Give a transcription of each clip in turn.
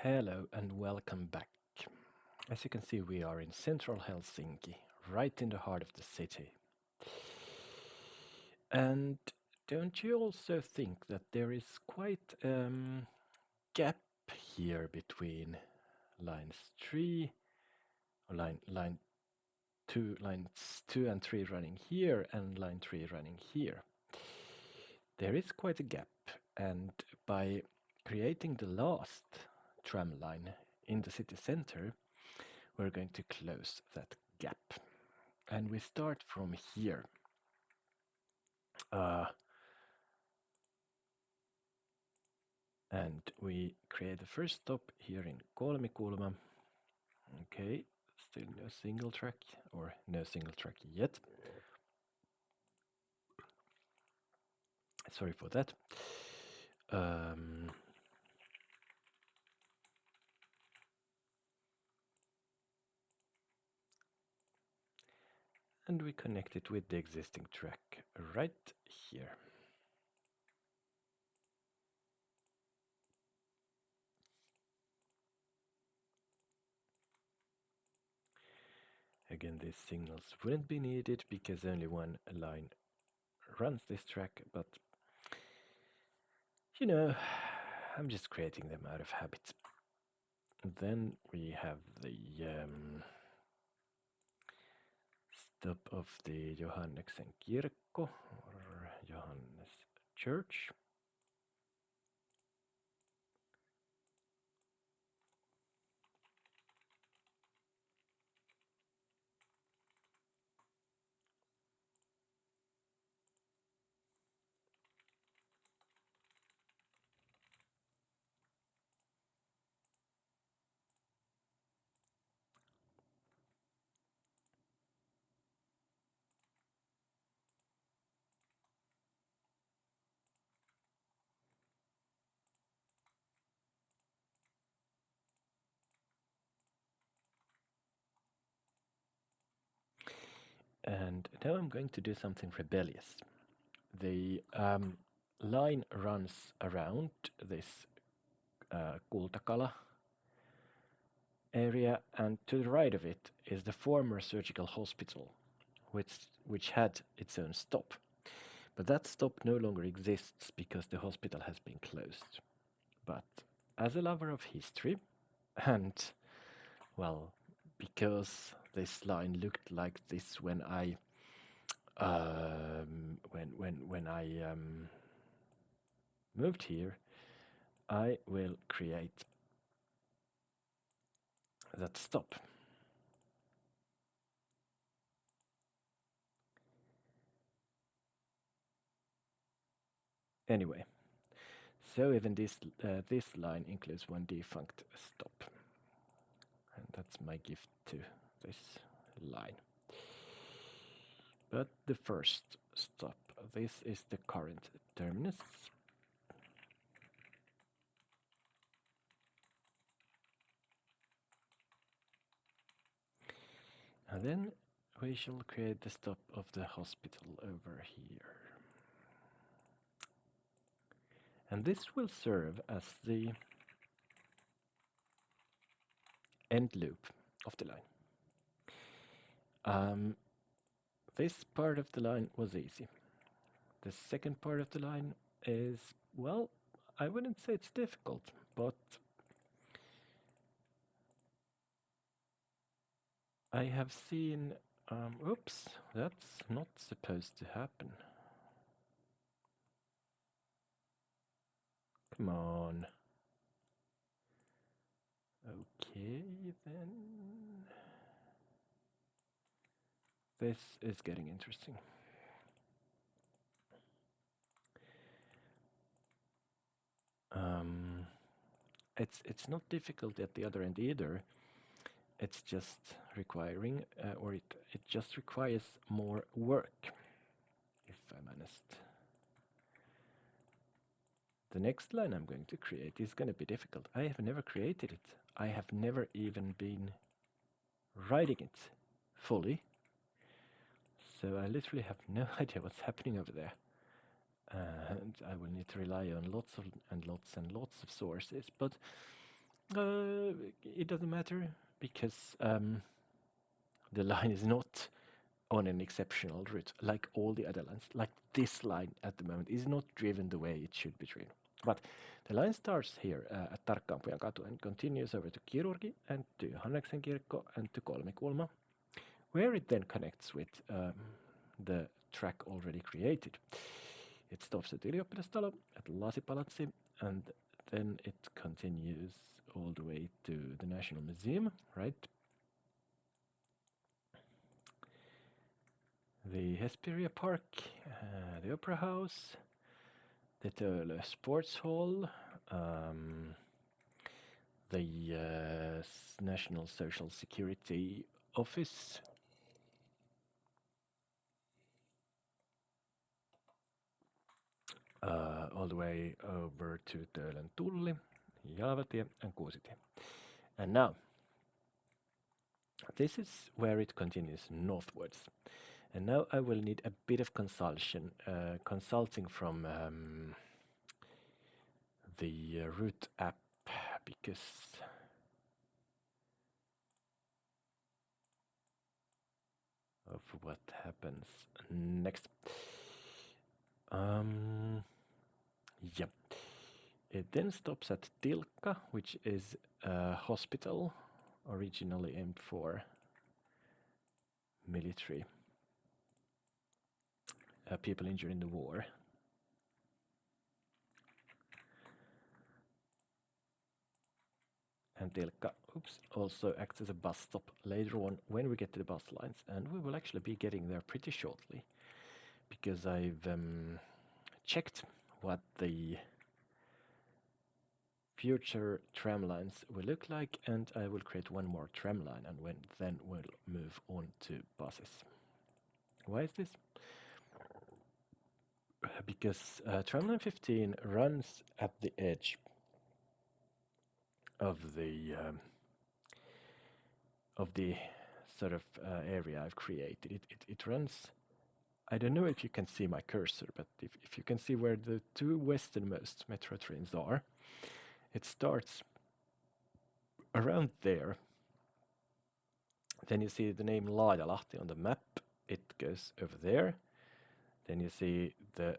Hello and welcome back. As you can see, we are in central Helsinki, right in the heart of the city. And don't you also think that there is quite a gap here between lines 3, or lines 2 and 3 running here, and line 3 running here? There is quite a gap, and by creating the last tram line in the city center, we're going to close that gap. And we start from here. And we create the first stop here in Kolmikulma. Okay, still no single track, or no single track yet. Sorry for that. And we connect it with the existing track right here. Again, these signals wouldn't be needed because only one line runs this track, but you know, I'm just creating them out of habit. And then we have the stop of the Johanneksen kirkko, or Johannes Church. And now I'm going to do something rebellious. The line runs around this Kultakala area, and to the right of it is the former surgical hospital, which had its own stop. But that stop no longer exists because the hospital has been closed. But as a lover of history, and well, because this line looked like this when I moved here, I will create that stop. Anyway, so even this line includes one defunct stop, and that's my gift to this line. But the first stop, this is the current terminus. And then we shall create the stop of the hospital over here. And this will serve as the end loop of the line. This part of the line was easy. The second part of the line is, well, I wouldn't say it's difficult, but I have seen, oops, that's not supposed to happen. Come on. Okay, then. This is getting interesting. It's not difficult at the other end either. It's just requiring, or it just requires more work, if I'm honest. The next line I'm going to create is going to be difficult. I have never created it. I have never even been writing it fully. So I literally have no idea what's happening over there. And I will need to rely on lots of sources. But It doesn't matter because the line is not on an exceptional route like all the other lines. Like this line at the moment is not driven the way it should be driven. But the line starts here at Tarkkaanpojan katu and continues over to Kirurgi and to Hanneksen kirkko and to Kolmikulma, where it then connects with the track already created. It stops at Ylioppilastalo, at Lasipalatsi, and then it continues all the way to the National Museum, right? The Hesperia Park, the Opera House, the Töölö Sports Hall, the National Social Security Office, all the way over to Töölön Tulli, Jalvatie, and Kuusitie. And now, this is where it continues northwards. And now I will need a bit of consulting from the route app, because of what happens next. Yeah. It then stops at Tilkka, which is a hospital originally aimed for military people injured in the war. And Tilkka, also acts as a bus stop later on when we get to the bus lines, and we will actually be getting there pretty shortly, because I've checked what the future tram lines will look like, and I will create one more tram line, and then we'll move on to buses. Why is this? Because tramline 15 runs at the edge of the sort of area I've created. It runs. I don't know if you can see my cursor, but if you can see where the two westernmost metro trains are, it starts around there. Then you see the name Laajalahti on the map. It goes over there. Then you see the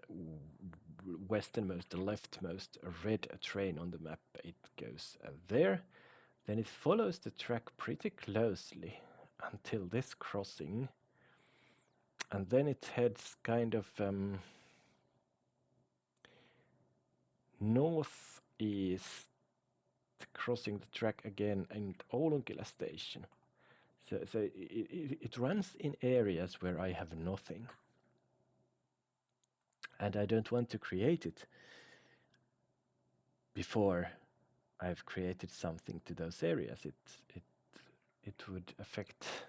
westernmost, the leftmost red train on the map. It goes there. Then it follows the track pretty closely until this crossing. And then it heads kind of northeast, crossing the track again in Oulunkylä station. So it runs in areas where I have nothing. And I don't want to create it before I've created something to those areas. It would affect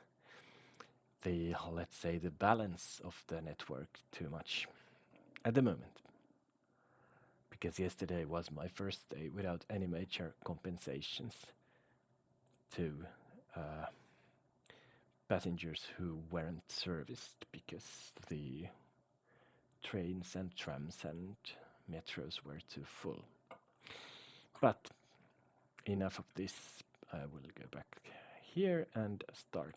the, let's say, the balance of the network too much at the moment. Because yesterday was my first day without any major compensations to passengers who weren't serviced, because the trains and trams and metros were too full. But enough of this. I will go back here and start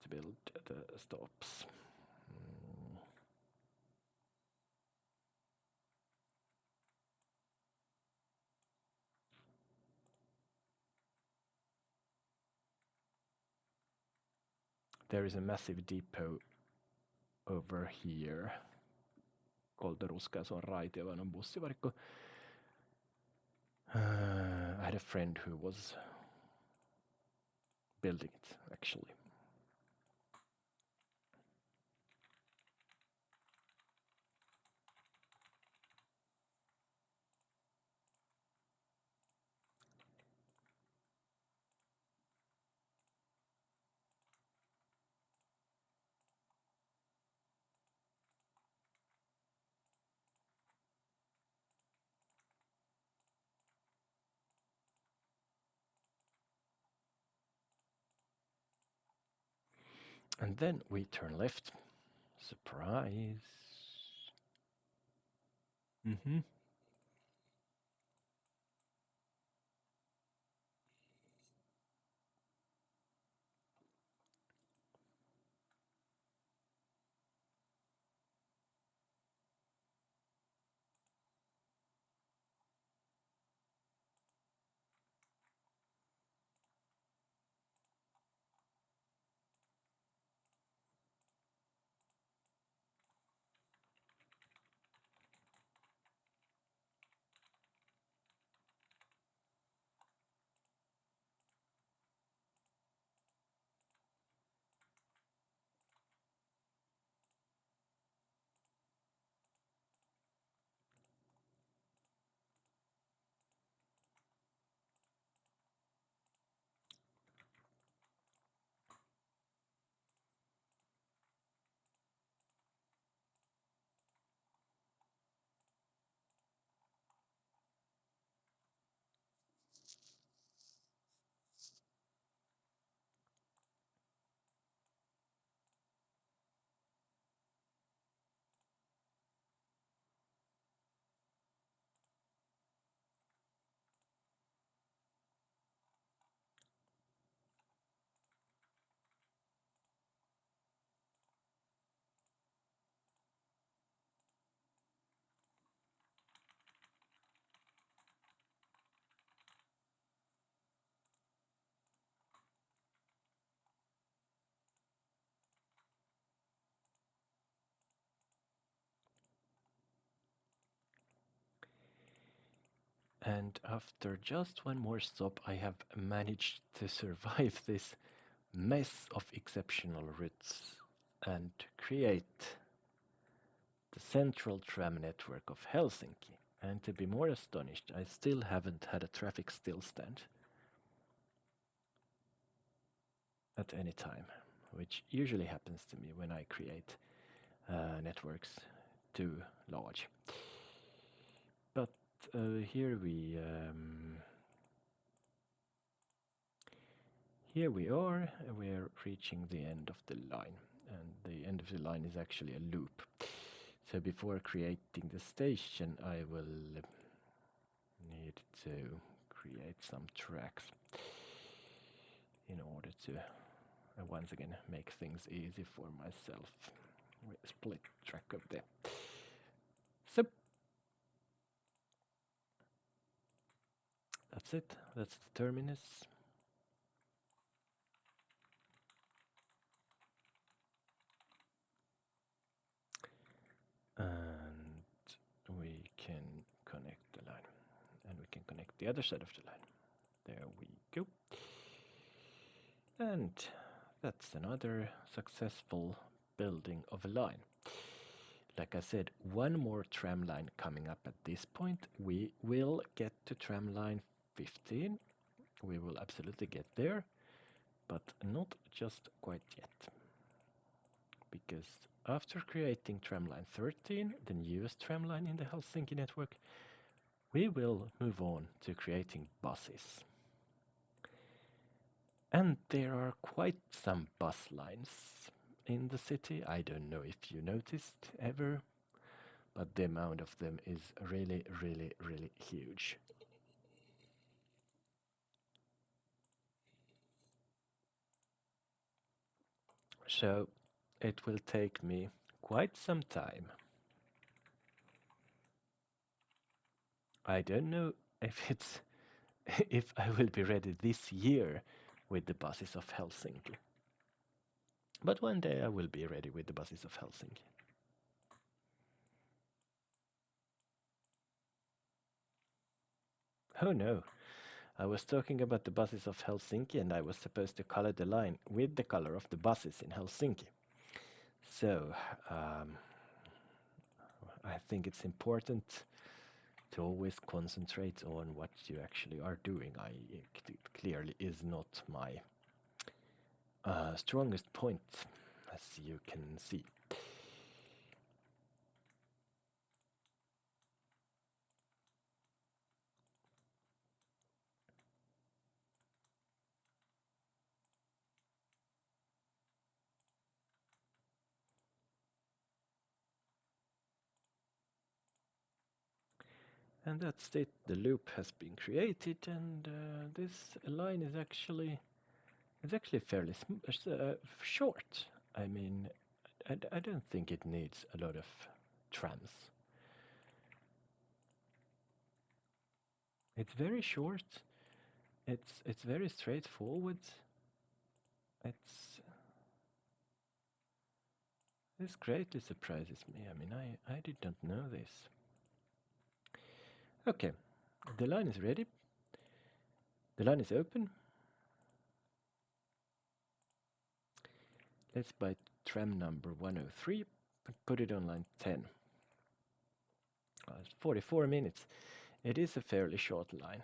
to build the stops. There is a massive depot over here called the Ruska, se on raitiovaunun bussivarikko. I had a friend who was building it, actually. And then we turn left. Surprise. And after just one more stop, I have managed to survive this mess of exceptional routes and create the central tram network of Helsinki. And to be more astonished, I still haven't had a traffic still stand at any time, which usually happens to me when I create networks too large. But here we are. We're reaching the end of the line, and the end of the line is actually a loop. So before creating the station, I will need to create some tracks in order to once again make things easy for myself. We split track of them. So that's it. That's the terminus. And we can connect the line, and we can connect the other side of the line. There we go. And that's another successful building of a line. Like I said, one more tram line coming up at this point. We will get to tram line 15. We will absolutely get there, but not just quite yet. Because after creating tramline 13, the newest tramline in the Helsinki network, we will move on to creating buses. And there are quite some bus lines in the city. I don't know if you noticed ever, but the amount of them is really, really, really huge. So it will take me quite some time. I don't know if I will be ready this year with the buses of Helsinki. But one day I will be ready with the buses of Helsinki. Oh no, I was talking about the buses of Helsinki, and I was supposed to color the line with the color of the buses in Helsinki. So I think it's important to always concentrate on what you actually are doing. It clearly is not my strongest point, as you can see. And that's it, the loop has been created, and this line is actually fairly short. I mean, I don't think it needs a lot of trams. It's very short. It's very straightforward. This greatly surprises me. I mean, I did not know this. Okay, the line is ready. The line is open. Let's buy tram number 103 and put it on line 10. It's 44 minutes. It is a fairly short line.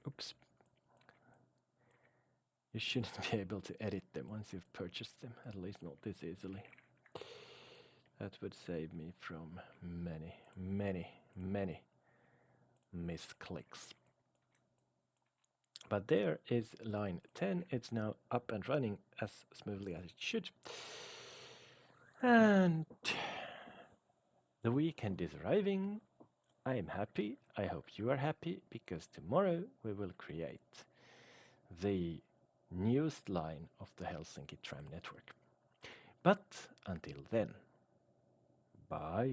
Oops. You shouldn't be able to edit them once you've purchased them, at least not this easily. That would save me from many, many, many misclicks. But there is line 10. It's now up and running as smoothly as it should. And the weekend is arriving. I am happy. I hope you are happy, because tomorrow we will create the newest line of the Helsinki tram network. But until then, bye!